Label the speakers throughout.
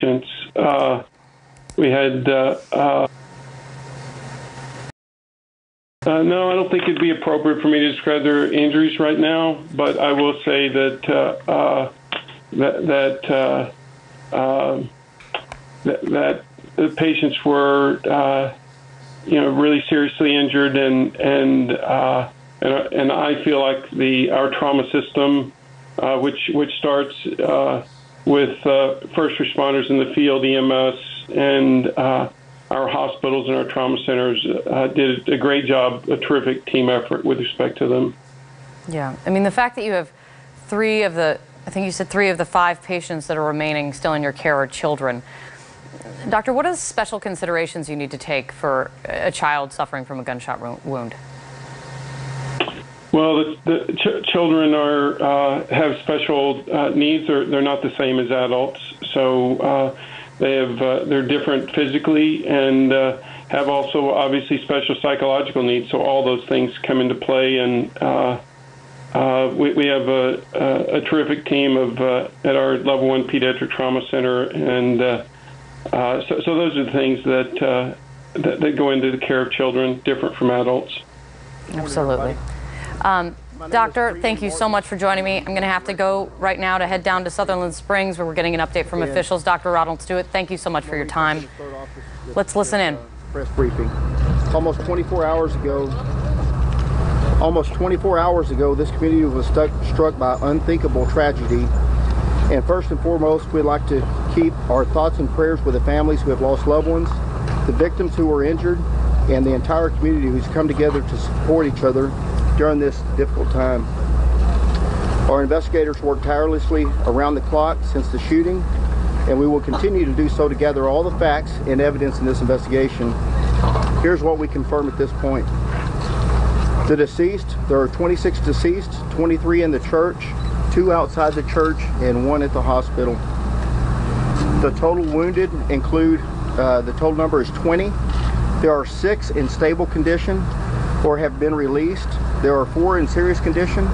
Speaker 1: patients. We had no, I don't think it'd be appropriate for me to describe their injuries right now, but I will say that that the patients were really seriously injured, and I feel like our trauma system, which starts with first responders in the field, EMS, and our hospitals and our trauma centers did a great job, a terrific team effort with respect to them.
Speaker 2: Yeah, I mean, the fact that you have I think you said 3 of the 5 patients that are remaining still in your care are children. Doctor, what are the special considerations you need to take for a child suffering from a gunshot wound?
Speaker 1: Well, the children have special needs. They're not the same as adults, so they're different physically and have also obviously special psychological needs. So all those things come into play, and we have a terrific team at our Level 1 Pediatric Trauma Center, and so those are the things that go into the care of children, different from adults.
Speaker 2: Absolutely. Doctor, thank you so much for joining me. I'm going to have to go right now to head down to Sutherland Springs, where we're getting an update from officials. Dr. Ronald Stewart, thank you so much for your time. Let's listen in.
Speaker 3: Press briefing. Almost 24 hours ago, this community was struck by unthinkable tragedy. And first and foremost, we'd like to keep our thoughts and prayers with the families who have lost loved ones, the victims who were injured, and the entire community who's come together to support each other during this difficult time. Our investigators worked tirelessly around the clock since the shooting, and we will continue to do so to gather all the facts and evidence in this investigation. Here's what we confirm at this point. The deceased, there are 26 deceased, 23 in the church, 2 outside the church, and 1 at the hospital. The total wounded include, the total number is 20. There are 6 in stable condition or have been released. There are 4 in serious condition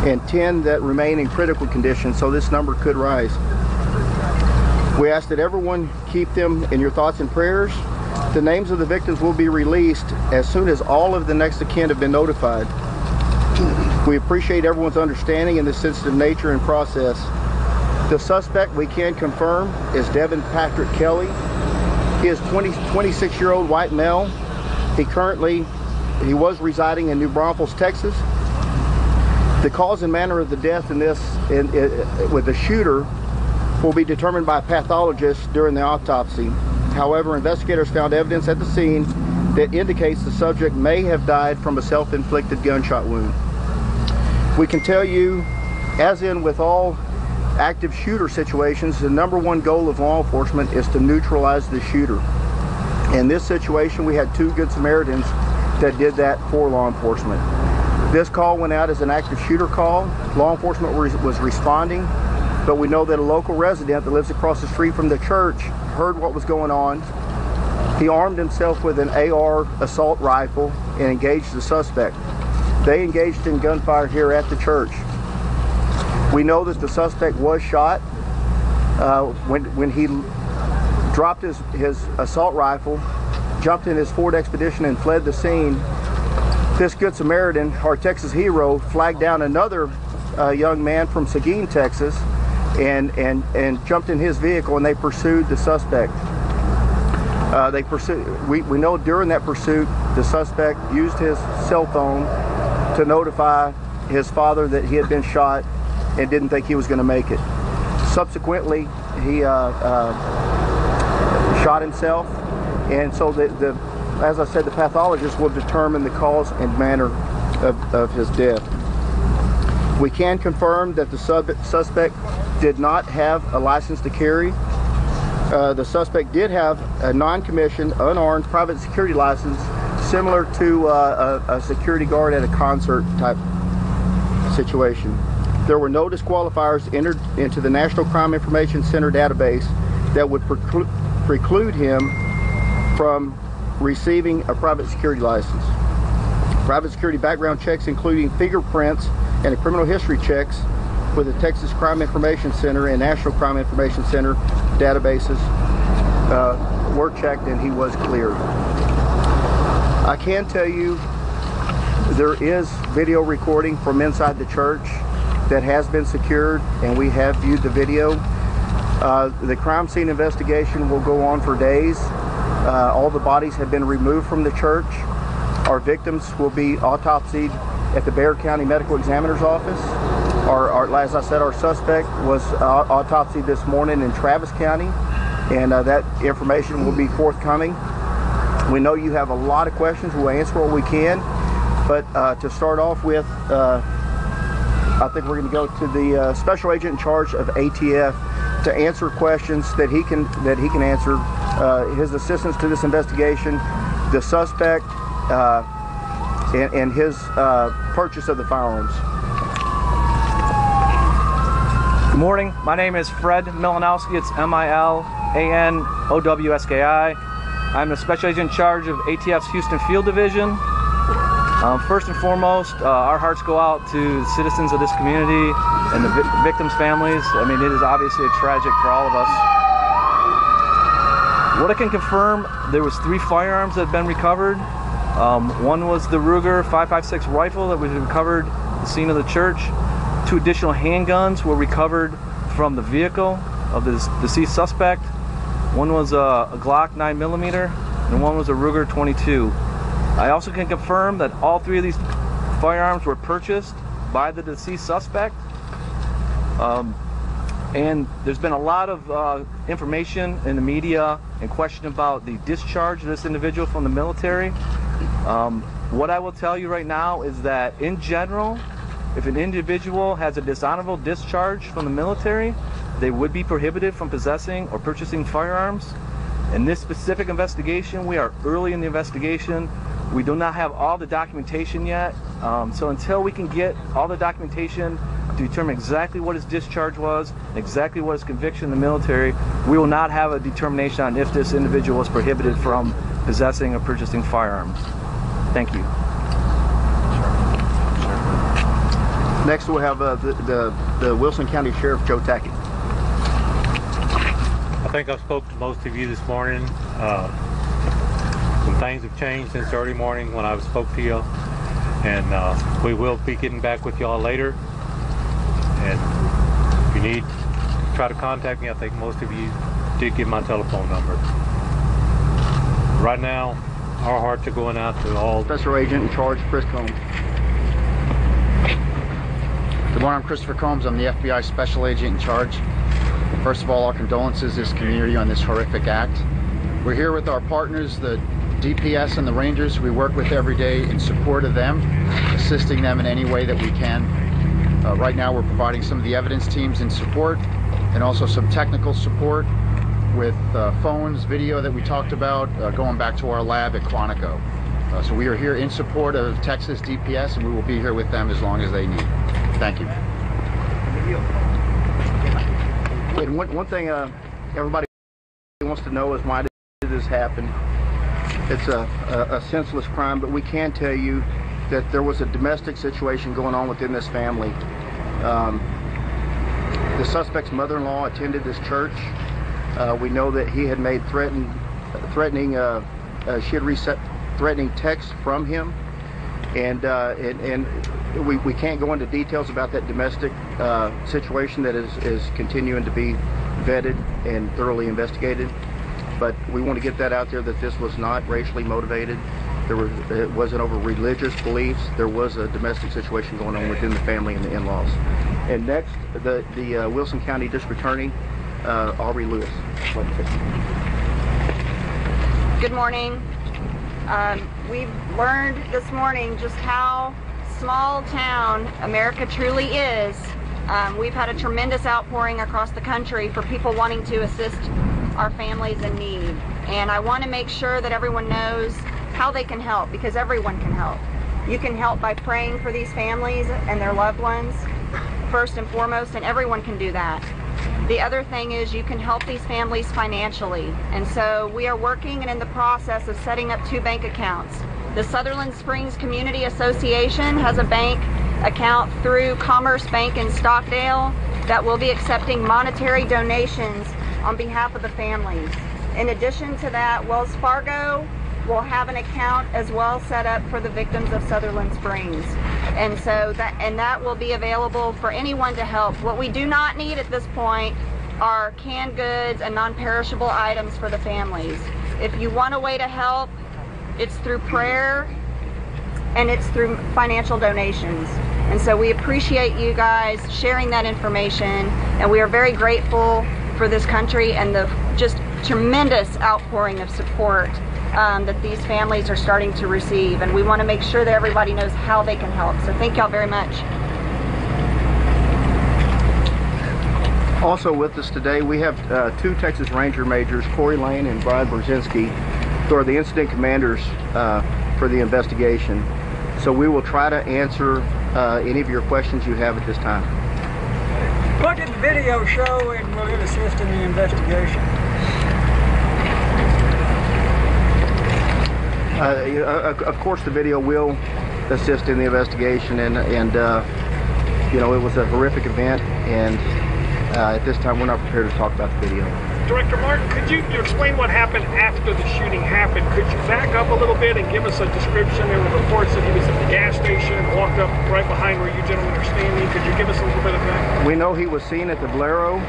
Speaker 3: and 10 that remain in critical condition, so this number could rise. We ask that everyone keep them in your thoughts and prayers. The names of the victims will be released as soon as all of the next of kin have been notified. We appreciate everyone's understanding in this sensitive nature and process. The suspect we can confirm is Devin Patrick Kelly. He is 26-year-old white male. He was residing in New Braunfels, Texas. The cause and manner of the death in this, with the shooter, will be determined by a pathologist during the autopsy. However, investigators found evidence at the scene that indicates the subject may have died from a self-inflicted gunshot wound. We can tell you, as in with all active shooter situations, the #1 goal of law enforcement is to neutralize the shooter. In this situation, we had 2 Good Samaritans that did that for law enforcement. This call went out as an active shooter call. Law enforcement was responding, but we know that a local resident that lives across the street from the church heard what was going on. He armed himself with an AR assault rifle and engaged the suspect. They engaged in gunfire here at the church. We know that the suspect was shot when he dropped his assault rifle, jumped in his Ford Expedition and fled the scene. This Good Samaritan, our Texas hero, flagged down another young man from Seguin, Texas, and jumped in his vehicle, and they pursued the suspect. We know during that pursuit, the suspect used his cell phone to notify his father that he had been shot and didn't think he was going to make it. Subsequently, he shot himself, and so as I said, the pathologist will determine the cause and manner of his death. We can confirm that the suspect did not have a license to carry. The suspect did have a non-commissioned, unarmed private security license, similar to a security guard at a concert type situation. There were no disqualifiers entered into the National Crime Information Center database that would preclude him from receiving a private security license. Private security background checks, including fingerprints and a criminal history checks, with the Texas Crime Information Center and National Crime Information Center databases were checked, and he was cleared. I can tell you there is video recording from inside the church that has been secured, and we have viewed the video. The crime scene investigation will go on for days. All the bodies have been removed from the church. Our victims will be autopsied at the Bexar County Medical Examiner's Office. As I said, our suspect was autopsied this morning in Travis County, and that information will be forthcoming. We know you have a lot of questions. We'll answer what we can, but to start off with, I think we're going to go to the special agent in charge of ATF to answer questions that he can answer. His assistance to this investigation, the suspect, and his purchase of the firearms.
Speaker 4: Good morning. My name is Fred Milanowski. It's Milanowski. I'm the special agent in charge of ATF's Houston Field Division. First and foremost, our hearts go out to the citizens of this community and the victims' families. I mean, it is obviously tragic for all of us. What I can confirm, there was 3 firearms that have been recovered. One was the Ruger 5.56 rifle that was recovered at the scene of the church. 2 additional handguns were recovered from the vehicle of the deceased suspect. One was a Glock 9mm, and one was a Ruger 22. I also can confirm that all 3 of these firearms were purchased by the deceased suspect. And there's been a lot of information in the media and question about the discharge of this individual from the military. What I will tell you right now is that in general, if an individual has a dishonorable discharge from the military, they would be prohibited from possessing or purchasing firearms. In this specific investigation, we are early in the investigation. We do not have all the documentation yet. So until we can get all the documentation to determine exactly what his discharge was, exactly what his conviction in the military, we will not have a determination on if this individual was prohibited from possessing or purchasing firearms. Thank you.
Speaker 3: Next we'll have the Wilson County Sheriff, Joe Tackett.
Speaker 5: I think I spoke to most of you this morning. Some things have changed since early morning when I spoke to you, and we will be getting back with y'all later. And if you need to try to contact me, I think most of you did get my telephone number. Right now, our hearts are going out to all.
Speaker 3: Special Agent in charge, Chris Combs.
Speaker 6: Good morning, I'm Christopher Combs. I'm the FBI Special Agent in charge. First of all, our condolences to this community on this horrific act. We're here with our partners, the DPS and the Rangers, who we work with every day in support of them, assisting them in any way that we can. Right now we're providing some of the evidence teams in support and also some technical support with phones, video that we talked about, going back to our lab at Quantico. So we are here in support of Texas DPS, and we will be here with them as long as they need. Thank you.
Speaker 3: And one thing everybody wants to know is why did this happen? It's a senseless crime, but we can tell you that there was a domestic situation going on within this family. The suspect's mother-in-law attended this church. We know that he had made threatening texts from him, and we can't go into details about that domestic situation that is continuing to be vetted and thoroughly investigated. But we want to get that out there that this was not racially motivated. It wasn't over religious beliefs. There was a domestic situation going on within the family and the in-laws. And next, the Wilson County District Attorney, Aubrey Lewis.
Speaker 7: Good morning. We've learned this morning just how small town America truly is. We've had a tremendous outpouring across the country for people wanting to assist our families in need. And I want to make sure that everyone knows how they can help, because everyone can help. You can help by praying for these families and their loved ones, first and foremost, and everyone can do that. The other thing is you can help these families financially. And so we are working and in the process of setting up 2 bank accounts. The Sutherland Springs Community Association has a bank account through Commerce Bank in Stockdale that will be accepting monetary donations on behalf of the families. In addition to that, Wells Fargo will have an account as well set up for the victims of Sutherland Springs. And so that will be available for anyone to help. What we do not need at this point are canned goods and non-perishable items for the families. If you want a way to help, it's through prayer and it's through financial donations. And so we appreciate you guys sharing that information, and we are very grateful for this country and the just tremendous outpouring of support that these families are starting to receive. And we want to make sure that everybody knows how they can help. So thank y'all very much.
Speaker 3: Also with us today, we have two Texas Ranger Majors, Corey Lane and Brian Brzezinski, who are the incident commanders for the investigation. So we will try to answer any of your questions you have at this time.
Speaker 8: What did the video show, and will it assist in the investigation?
Speaker 3: Of course, the video will assist in the investigation, and you know, it was a horrific event, and at this time we're not prepared to talk about the video.
Speaker 9: Director Martin, could you explain what happened after the shooting happened? Could you back up a little bit and give us a description? There were reports that he was at the gas station, walked up right behind where you gentlemen are standing. Could you give us a little bit of that?
Speaker 3: We know he was seen at the Bolero.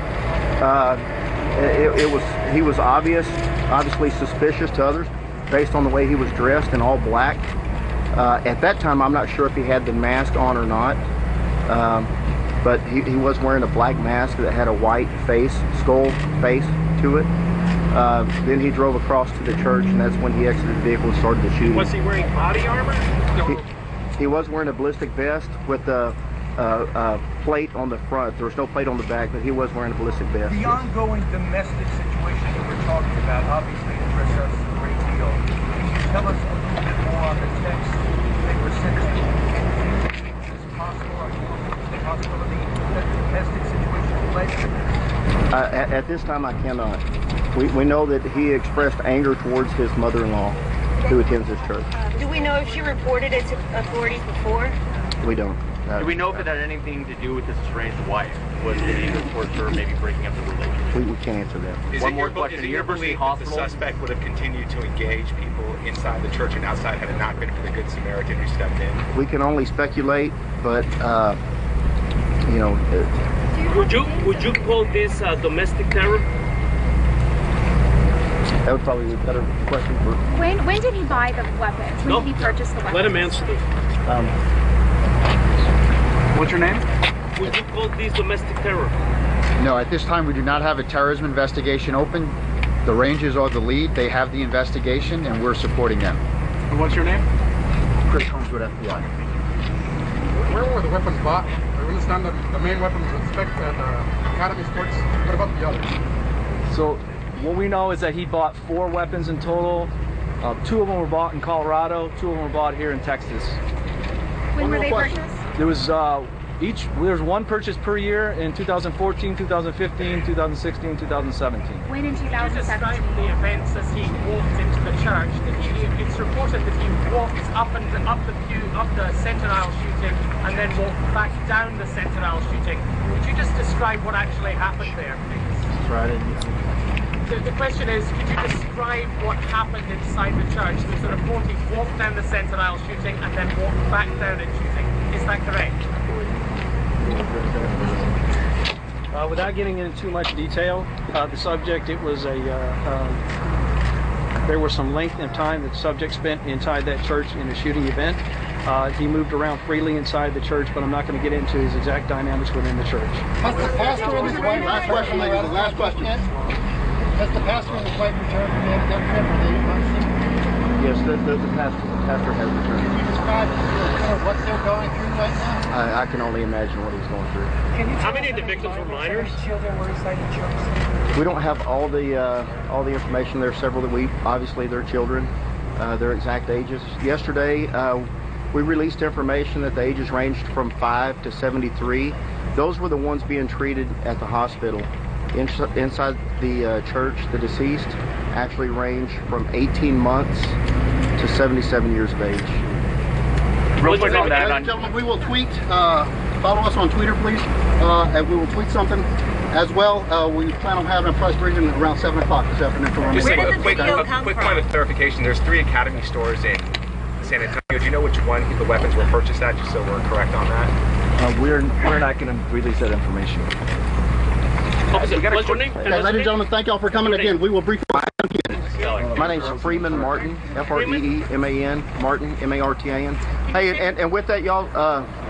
Speaker 3: He was obviously suspicious to others based on the way he was dressed in all black. At that time, I'm not sure if he had the mask on or not. But he was wearing a black mask that had a white skull face to it. Then he drove across to the church, and that's when he exited the vehicle and started the shooting.
Speaker 9: Was he wearing body armor?
Speaker 3: He was wearing a ballistic vest with a plate on the front. There was no plate on the back, but he was wearing a ballistic vest.
Speaker 10: The ongoing domestic situation that we're talking about obviously interests us a great deal. Can you tell us a little bit more on the text they were sent to you? Is it possible, the possibility that the domestic situation led to this?
Speaker 3: At this time, I cannot. We know that he expressed anger towards his mother-in-law, who attends this church.
Speaker 11: Do we know if she reported it to authorities before?
Speaker 3: We don't.
Speaker 12: Do we know if it had anything to do with this estranged wife? Was it either towards her maybe breaking up the relationship?
Speaker 3: We can't answer that.
Speaker 12: One more question.
Speaker 13: Is it your belief that the suspect would have continued to engage people inside the church and outside had it not been for the Good Samaritan who stepped in?
Speaker 3: We can only speculate, but you know.
Speaker 14: Would you call this domestic terror?
Speaker 3: That would probably be a better question for.
Speaker 15: When did he buy the weapons? When did he purchase the weapons?
Speaker 14: Let him answer this.
Speaker 10: What's your name?
Speaker 14: Would you call this domestic terror?
Speaker 6: No, at this time we do not have a terrorism investigation open. The Rangers are the lead. They have the investigation, and we're supporting them.
Speaker 10: And what's your name?
Speaker 6: Chris Combs with FBI.
Speaker 16: Where were the weapons bought? I understand that the main weapons inspect at Academy Sports. What about the others?
Speaker 4: So what we know is that he bought 4 weapons in total. 2 of them were bought in Colorado. 2 of them were bought here in Texas.
Speaker 15: When were they purchased?
Speaker 4: There was there's 1 purchase per year in 2014, 2015, 2016, 2017.
Speaker 15: When in 2017?
Speaker 9: Could you describe the events as he walked into the church? It's reported that he walked up the center aisle shooting and then walked back down the center aisle shooting. Could you just describe what actually happened there, please?
Speaker 3: That's right.
Speaker 9: The question is, could you describe what happened inside the church? There's a report he walked down the center aisle shooting and then walked back down and shooting. Is that correct?
Speaker 14: Without getting into too much detail, the subject, it was there was some length of time that the subject spent inside that church in a shooting event. He moved around freely inside the church, but I'm not going to get into his exact dynamics within the church.
Speaker 16: Has the pastor and his wife...
Speaker 3: Last question, ladies. The last question.
Speaker 16: Has the pastor and his wife returned from the academic trip? Are they months?
Speaker 3: Yes, the pastor has returned.
Speaker 16: Can you describe what they're going through right now?
Speaker 3: I can only imagine what he's going through.
Speaker 14: How many of the victims were minors?
Speaker 16: Children were inside the church.
Speaker 3: We don't have all the information. There are several that obviously they're children, their exact ages. Yesterday, we released information that the ages ranged from 5 to 73. Those were the ones being treated at the hospital. Inside the church, the deceased actually range from 18 months to 77 years of age.
Speaker 12: Real quick on
Speaker 3: Ladies
Speaker 12: that.
Speaker 3: and gentlemen, we will tweet. Follow us on Twitter, please, and we will tweet something as well. We plan on having a press briefing around 7 o'clock this afternoon.
Speaker 13: Just a quick point of clarification. There's 3 Academy stores in San Antonio. Do you know which one the weapons were purchased at, just so we're correct on that?
Speaker 4: We're not going to release that information.
Speaker 12: What's your name?
Speaker 3: Okay, ladies and gentlemen, thank y'all for coming again. We will brief you again.
Speaker 4: My name's Freeman Martin, F-R-E-E-M-A-N, Martin, M-A-R-T-I-N. Hey, and with that, y'all,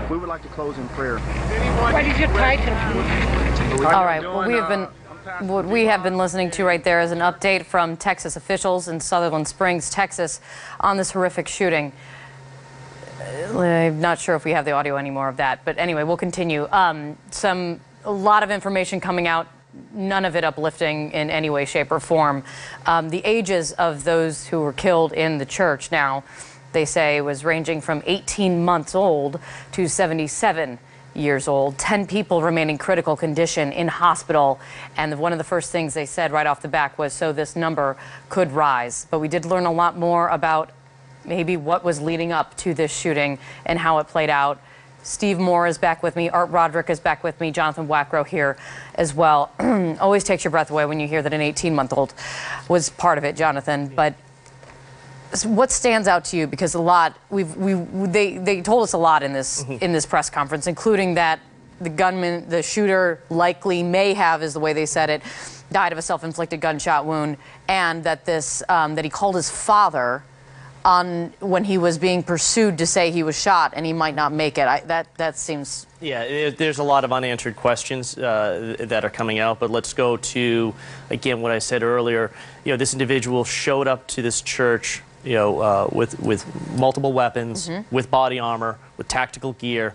Speaker 4: we would like to close in prayer.
Speaker 11: What is your title?
Speaker 2: All right. Well, what we have been listening to right there is an update from Texas officials in Sutherland Springs, Texas, on this horrific shooting. I'm not sure if we have the audio anymore of that, but anyway, we'll continue. A lot of information coming out, none of it uplifting in any way, shape, or form. The ages of those who were killed in the church now, they say, was ranging from 18 months old to 77 years old. 10 people remain in critical condition in hospital, and one of the first things they said right off the bat was so this number could rise. But we did learn a lot more about maybe what was leading up to this shooting and how it played out. Steve Moore is back with me. Art Roderick is back with me. Jonathan Wackrow here as well. Always takes your breath away when you hear that an 18-month-old was part of it, Jonathan. But what stands out to you? Because a lot they told us a lot in this press conference, including that the gunman, the shooter, likely may have, is the way they said it, died of a self-inflicted gunshot wound, and that that he called his father when he was being pursued to say he was shot and he might not make it. That seems...
Speaker 17: Yeah, there's a lot of unanswered questions that are coming out, but let's go to, again, what I said earlier. You know, this individual showed up to this church, you know, with multiple weapons, with body armor, with tactical gear.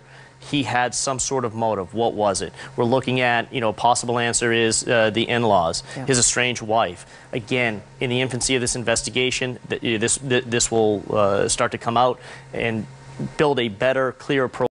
Speaker 17: He had some sort of motive. What was it? We're looking at, you know, a possible answer is the in-laws, his estranged wife. Again, in the infancy of this investigation, this will start to come out and build a better, clearer profile.